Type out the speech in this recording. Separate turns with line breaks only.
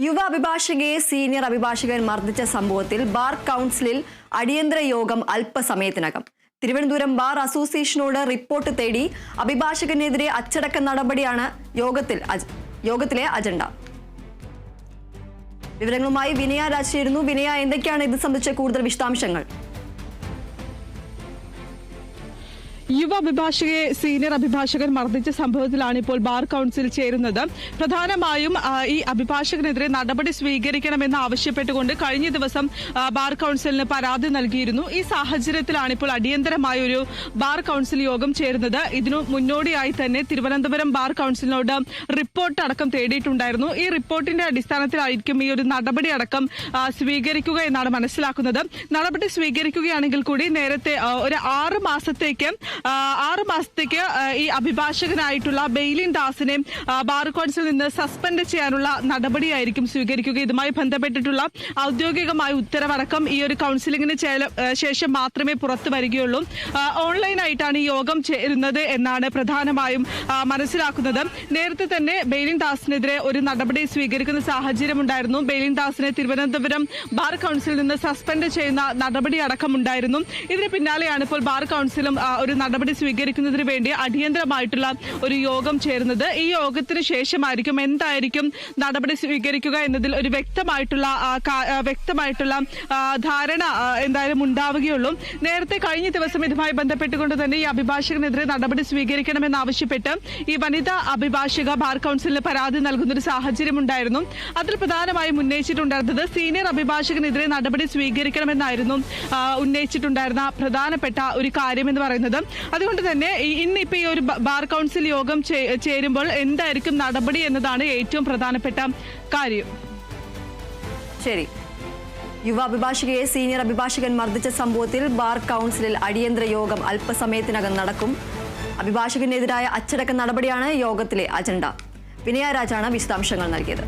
യുവ അഭിഭാഷകയെ സീനിയർ അഭിഭാഷകൻ മർദ്ദിച്ച സംഭവത്തിൽ ബാർ കൗൺസിലിൽ അടിയന്തര യോഗം അല്പസമയത്തിനകം. തിരുവനന്തപുരം ബാർ അസോസിയേഷനോട് റിപ്പോർട്ട് തേടി അഭിഭാഷകനെതിരെ അച്ചടക്ക നടപടിയാണ് യോഗത്തിലെ അജണ്ട. വിവരങ്ങളുമായി വിനയ രാജ് ചേരുന്നു. വിനയ, എന്തൊക്കെയാണ് ഇത് സംബന്ധിച്ച കൂടുതൽ വിശദാംശങ്ങൾ?
യുവ അഭിഭാഷകയെ സീനിയർ അഭിഭാഷകൻ മർദ്ദിച്ച സംഭവത്തിലാണ് ഇപ്പോൾ ബാർ കൗൺസിൽ ചേരുന്നത്. പ്രധാനമായും ഈ അഭിഭാഷകനെതിരെ നടപടി സ്വീകരിക്കണമെന്ന് ആവശ്യപ്പെട്ടുകൊണ്ട് കഴിഞ്ഞ ദിവസം ബാർ കൗൺസിലിന് പരാതി നൽകിയിരുന്നു. ഈ സാഹചര്യത്തിലാണ് ഇപ്പോൾ അടിയന്തരമായ ഒരു ബാർ കൗൺസിൽ യോഗം ചേരുന്നത്. ഇതിനു മുന്നോടിയായി തന്നെ തിരുവനന്തപുരം ബാർ കൗൺസിലിനോട് റിപ്പോർട്ട് അടക്കം തേടിയിട്ടുണ്ടായിരുന്നു. ഈ റിപ്പോർട്ടിന്റെ അടിസ്ഥാനത്തിലായിരിക്കും ഈ ഒരു നടപടി അടക്കം സ്വീകരിക്കുക എന്നാണ് മനസ്സിലാക്കുന്നത്. നടപടി സ്വീകരിക്കുകയാണെങ്കിൽ കൂടി നേരത്തെ ഒരു 6 മാസത്തേക്ക് ഈ അഭിഭാഷകനായിട്ടുള്ള ബെയിലിൻ ദാസിനെ ബാർ കൗൺസിലിൽ നിന്ന് സസ്പെൻഡ് ചെയ്യാനുള്ള നടപടിയായിരിക്കും സ്വീകരിക്കുക. ഇതുമായി ബന്ധപ്പെട്ടിട്ടുള്ള ഔദ്യോഗികമായ ഉത്തരവടക്കം ഈ ഒരു കൗൺസിലിംഗിന് ശേഷം മാത്രമേ പുറത്തു വരികയുള്ളൂ. ഓൺലൈനായിട്ടാണ് ഈ യോഗം ചേരുന്നത് എന്നാണ് പ്രധാനമായും മനസ്സിലാക്കുന്നത്. നേരത്തെ തന്നെ ബെയിലിൻ ദാസിനെതിരെ ഒരു നടപടി സ്വീകരിക്കുന്ന സാഹചര്യമുണ്ടായിരുന്നു. ബെയിലിൻ ദാസിനെ തിരുവനന്തപുരം ബാർ കൗൺസിലിൽ നിന്ന് സസ്പെൻഡ് ചെയ്യുന്ന നടപടി അടക്കമുണ്ടായിരുന്നു. ഇതിന് പിന്നാലെയാണ് ഇപ്പോൾ ബാർ കൗൺസിലും ഒരു നടപടി സ്വീകരിക്കുന്നതിന് വേണ്ടി അടിയന്തരമായിട്ടുള്ള ഒരു യോഗം ചേരുന്നത്. ഈ യോഗത്തിന് ശേഷമായിരിക്കും എന്തായിരിക്കും നടപടി സ്വീകരിക്കുക എന്നതിൽ ഒരു വ്യക്തമായിട്ടുള്ള ധാരണ എന്തായാലും ഉണ്ടാവുകയുള്ളൂ. നേരത്തെ കഴിഞ്ഞ ദിവസം ഇതുമായി ബന്ധപ്പെട്ടുകൊണ്ട് തന്നെ ഈ അഭിഭാഷകനെതിരെ നടപടി സ്വീകരിക്കണമെന്നാവശ്യപ്പെട്ട് ഈ വനിതാ അഭിഭാഷക ബാർ കൗൺസിലിന് പരാതി നൽകുന്നൊരു സാഹചര്യം ഉണ്ടായിരുന്നു. അതിൽ പ്രധാനമായും ഉന്നയിച്ചിട്ടുണ്ടായിരുന്നത് സീനിയർ അഭിഭാഷകനെതിരെ നടപടി സ്വീകരിക്കണമെന്നായിരുന്നു ഉന്നയിച്ചിട്ടുണ്ടായിരുന്ന പ്രധാനപ്പെട്ട ഒരു കാര്യമെന്ന് പറയുന്നത്. അതുകൊണ്ട് തന്നെ ഇന്നിപ്പോ ഈ ഒരു ബാർ കൗൺസിൽ യോഗം ചേരുമ്പോൾ എന്തായിരിക്കും നടപടി എന്നതാണ് ഏറ്റവും പ്രധാനപ്പെട്ട കാര്യം.
ശരി, യുവ അഭിഭാഷകയെ സീനിയർ അഭിഭാഷകൻ മർദ്ദിച്ച സംഭവത്തിൽ ബാർ കൗൺസിലിൽ അടിയന്തര യോഗം അല്പസമയത്തിനകം നടക്കും. അഭിഭാഷകനെതിരായ അച്ചടക്ക നടപടിയാണ് യോഗത്തിലെ അജണ്ട. വിനയ രാജാണ് വിശദാംശങ്ങൾ നൽകിയത്.